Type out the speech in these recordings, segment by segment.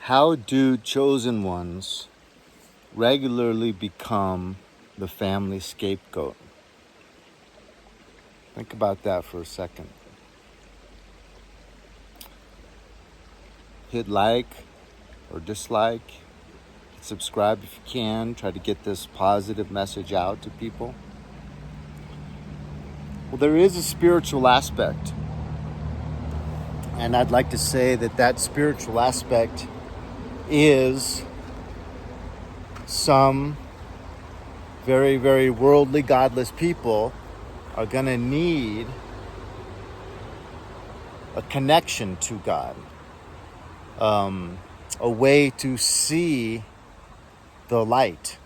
How do chosen ones regularly become the family scapegoat? Think about that for a second. Hit like or dislike. Subscribe if you can. Try to get this positive message out to people. Well, there is a spiritual aspect. And I'd like to say that spiritual aspect is some very, very worldly, godless people are going to need a connection to God, a way to see the light,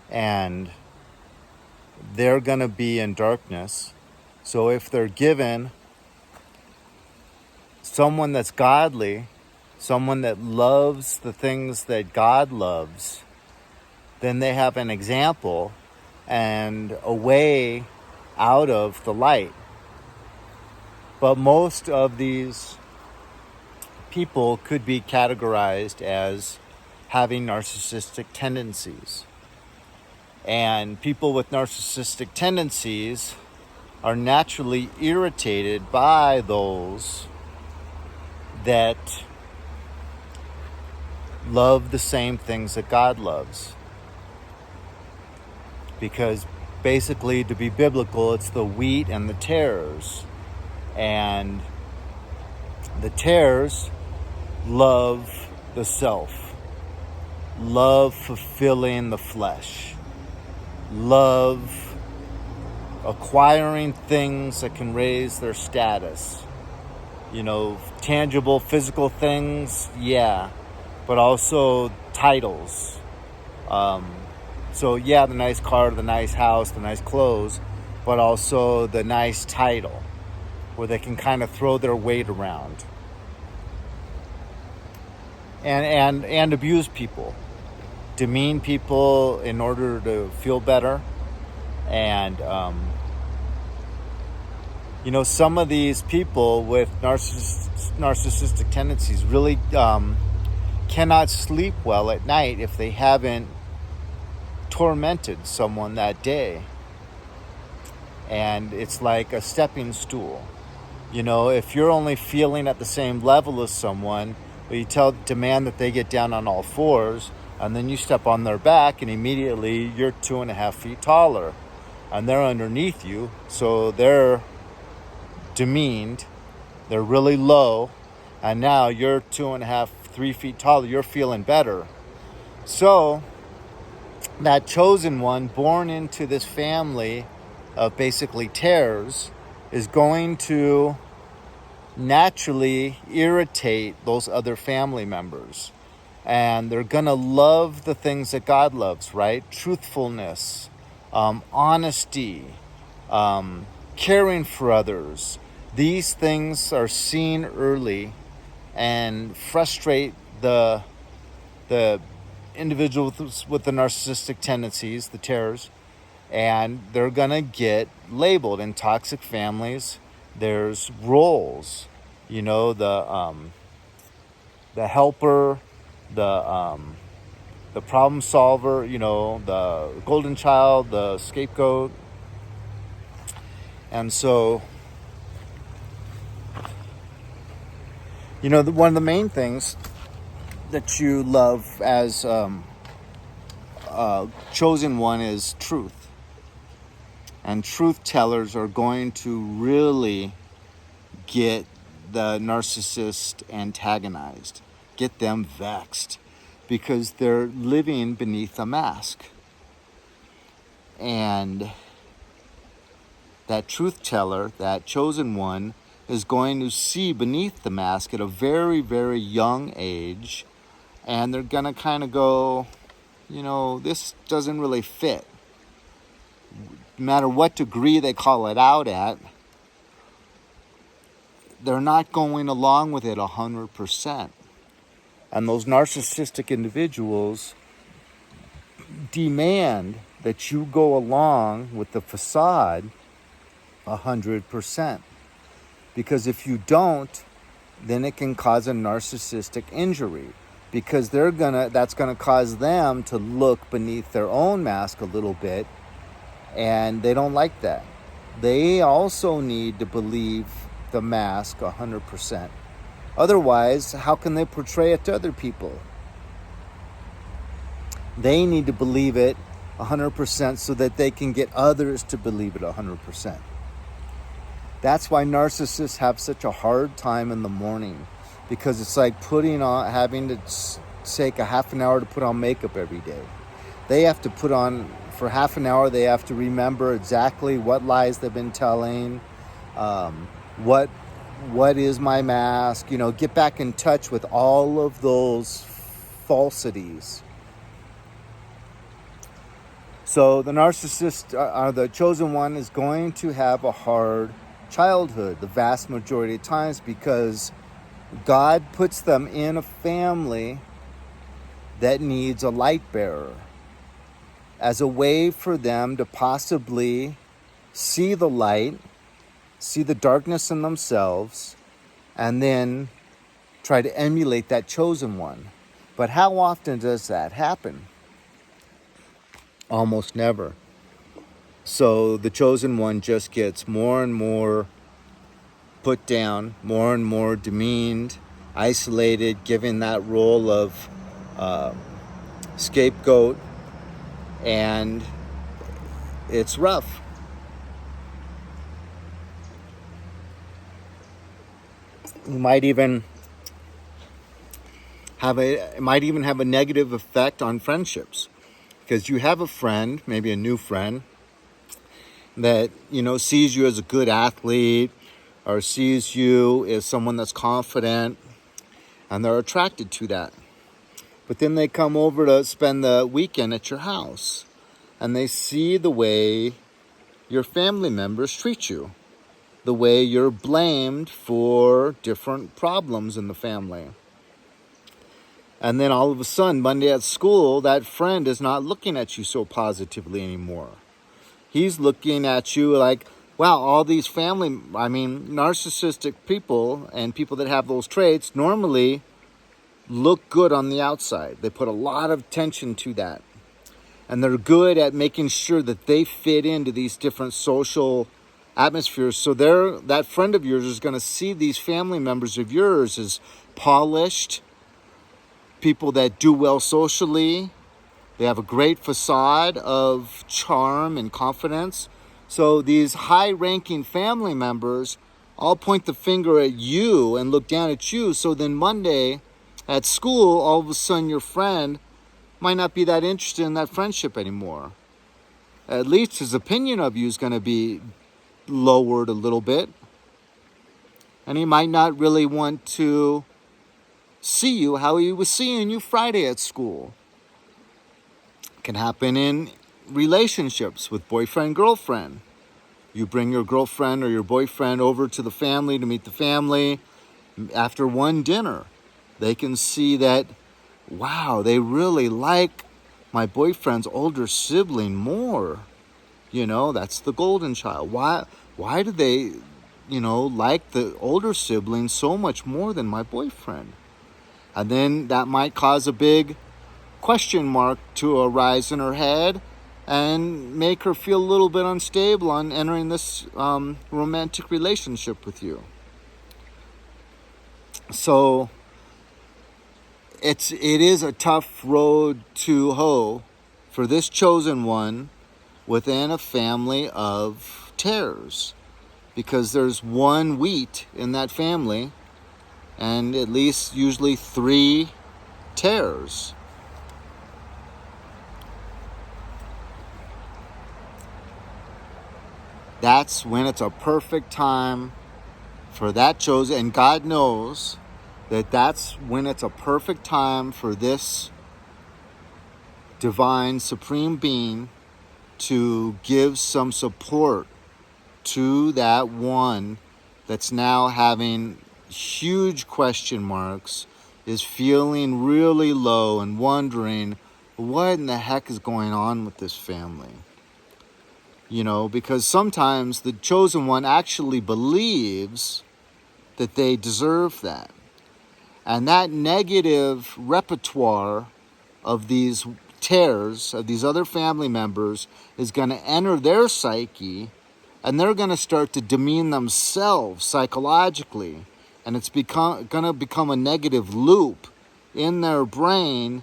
and they're going to be in darkness. So if they're given someone that's godly, someone that loves the things that God loves, then they have an example and a way out of the light. But most of these people could be categorized as having narcissistic tendencies. And people with narcissistic tendencies are naturally irritated by those that love the same things that God loves. Because basically, to be biblical, it's the wheat and the tares. And the tares love the self, love fulfilling the flesh, love acquiring things that can raise their status. Tangible, physical things, yeah, but also titles. So yeah, the nice car, the nice house, the nice clothes, but also the nice title where they can kind of throw their weight around and abuse people, demean people in order to feel better. And some of these people with narcissistic tendencies really cannot sleep well at night if they haven't tormented someone that day. And it's like a stepping stool. If you're only feeling at the same level as someone, but you demand that they get down on all fours, and then you step on their back, and immediately you're 2.5 feet taller, and they're underneath you, so they're demeaned, they're really low, and now you're 2.5, 3 feet taller, you're feeling better. So that chosen one born into this family of basically tares is going to naturally irritate those other family members. And they're going to love the things that God loves, right? Truthfulness, honesty, caring for others. These things are seen early and frustrate the individuals with the narcissistic tendencies, the tares, and they're going to get labeled. In toxic families, there's roles, the helper, the problem solver, the golden child, the scapegoat. And so, one of the main things that you love as chosen one is truth. And truth tellers are going to really get the narcissist antagonized, get them vexed, because they're living beneath a mask. And that truth teller, that chosen one, is going to see beneath the mask at a very, very young age, and they're going to kind of go, this doesn't really fit. No matter what degree they call it out at, they're not going along with it 100%. And those narcissistic individuals demand that you go along with the facade 100%. Because if you don't, then it can cause a narcissistic injury. because that's gonna cause them to look beneath their own mask a little bit, and they don't like that. They also need to believe the mask 100%. Otherwise, how can they portray it to other people? They need to believe it 100% so that they can get others to believe it 100%. That's why narcissists have such a hard time in the morning, because it's like having to take a half an hour to put on makeup every day. They have to put on, for half an hour, they have to remember exactly what lies they've been telling, what is my mask, get back in touch with all of those falsities. So the narcissist, the chosen one, is going to have a hard childhood the vast majority of times, because God puts them in a family that needs a light bearer as a way for them to possibly see the light, see the darkness in themselves, and then try to emulate that chosen one. But how often does that happen? Almost never. So the chosen one just gets more and more put down, more and more demeaned, isolated, given that role of scapegoat, and it's rough. It might even have a negative effect on friendships, because you have a friend, maybe a new friend, that sees you as a good athlete, or sees you as someone that's confident, and they're attracted to that. But then they come over to spend the weekend at your house, and they see the way your family members treat you, the way you're blamed for different problems in the family. And then all of a sudden, Monday at school, that friend is not looking at you so positively anymore. He's looking at you like, wow, all these narcissistic people and people that have those traits normally look good on the outside. They put a lot of attention to that. And they're good at making sure that they fit into these different social atmospheres. So that friend of yours is going to see these family members of yours as polished, people that do well socially. They have a great facade of charm and confidence. So these high-ranking family members all point the finger at you and look down at you. So then Monday at school, all of a sudden your friend might not be that interested in that friendship anymore. At least his opinion of you is going to be lowered a little bit. And he might not really want to see you how he was seeing you Friday at school. It can happen in relationships with boyfriend, girlfriend. You bring your girlfriend or your boyfriend over to the family to meet the family. After one dinner, they can see that, wow, they really like my boyfriend's older sibling more. That's the golden child. Why do they, like the older sibling so much more than my boyfriend? And then that might cause a big question mark to arise in her head and make her feel a little bit unstable on entering this romantic relationship with you. So it is a tough road to hoe for this chosen one within a family of tares, because there's one wheat in that family and at least usually 3 tares. That's when it's a perfect time for that chosen, and God knows that that's when it's a perfect time for this divine supreme being to give some support to that one that's now having huge question marks, is feeling really low and wondering what in the heck is going on with this family. Because sometimes the chosen one actually believes that they deserve that. And that negative repertoire of these tears, of these other family members, is going to enter their psyche, and they're going to start to demean themselves psychologically. And it's going to become a negative loop in their brain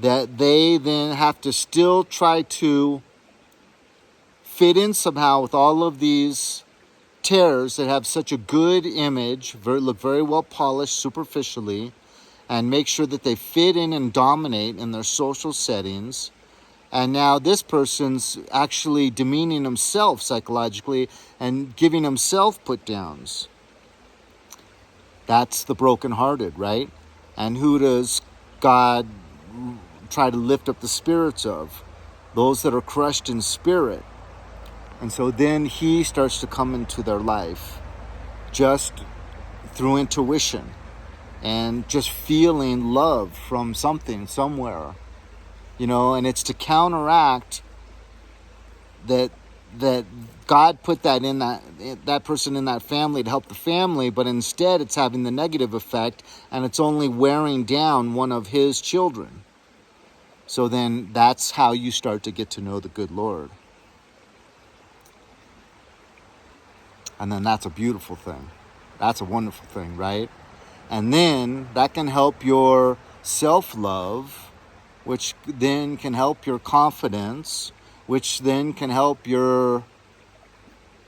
that they then have to still try to fit in somehow with all of these tears that have such a good image, look very well polished superficially, and make sure that they fit in and dominate in their social settings. And now this person's actually demeaning himself psychologically and giving himself put downs. That's the brokenhearted, right? And who does God try to lift up the spirits of? Those that are crushed in spirit. And so then he starts to come into their life just through intuition and just feeling love from something, somewhere. And it's to counteract that God put that in that person in that family to help the family, but instead it's having the negative effect, and it's only wearing down one of his children. So then that's how you start to get to know the good Lord. And then that's a beautiful thing. That's a wonderful thing, right? And then that can help your self-love, which then can help your confidence, which then can help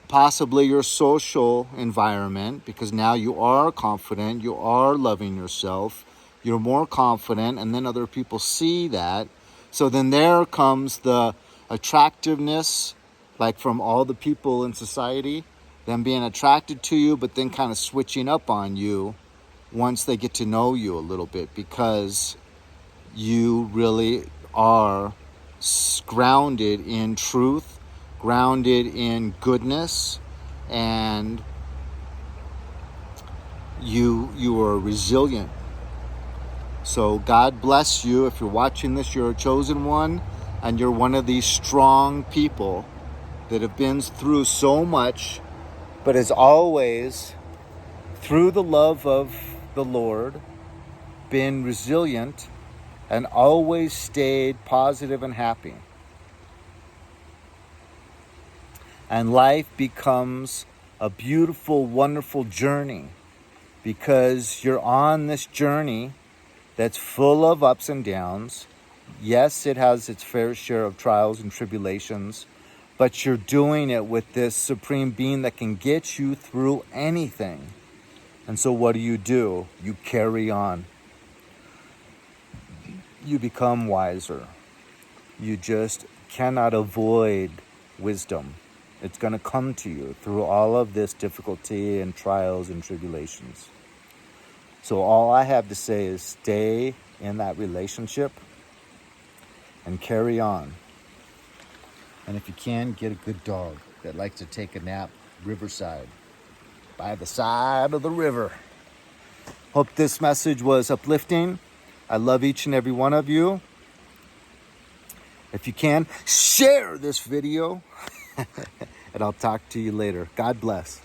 possibly your social environment, because now you are confident, you are loving yourself, you're more confident, and then other people see that. So then there comes the attractiveness, like from all the people in society, them being attracted to you, but then kind of switching up on you once they get to know you a little bit, because you really are grounded in truth, grounded in goodness, and you are resilient. So God bless you. If you're watching this, you're a chosen one, and you're one of these strong people that have been through so much, but as always, through the love of the Lord, been resilient and always stayed positive and happy. And life becomes a beautiful, wonderful journey, because you're on this journey that's full of ups and downs. Yes, it has its fair share of trials and tribulations, but you're doing it with this supreme being that can get you through anything. And so what do? You carry on. You become wiser. You just cannot avoid wisdom. It's going to come to you through all of this difficulty and trials and tribulations. So all I have to say is stay in that relationship and carry on. And if you can, get a good dog that likes to take a nap riverside, by the side of the river. Hope this message was uplifting. I love each and every one of you. If you can, share this video. And I'll talk to you later. God bless.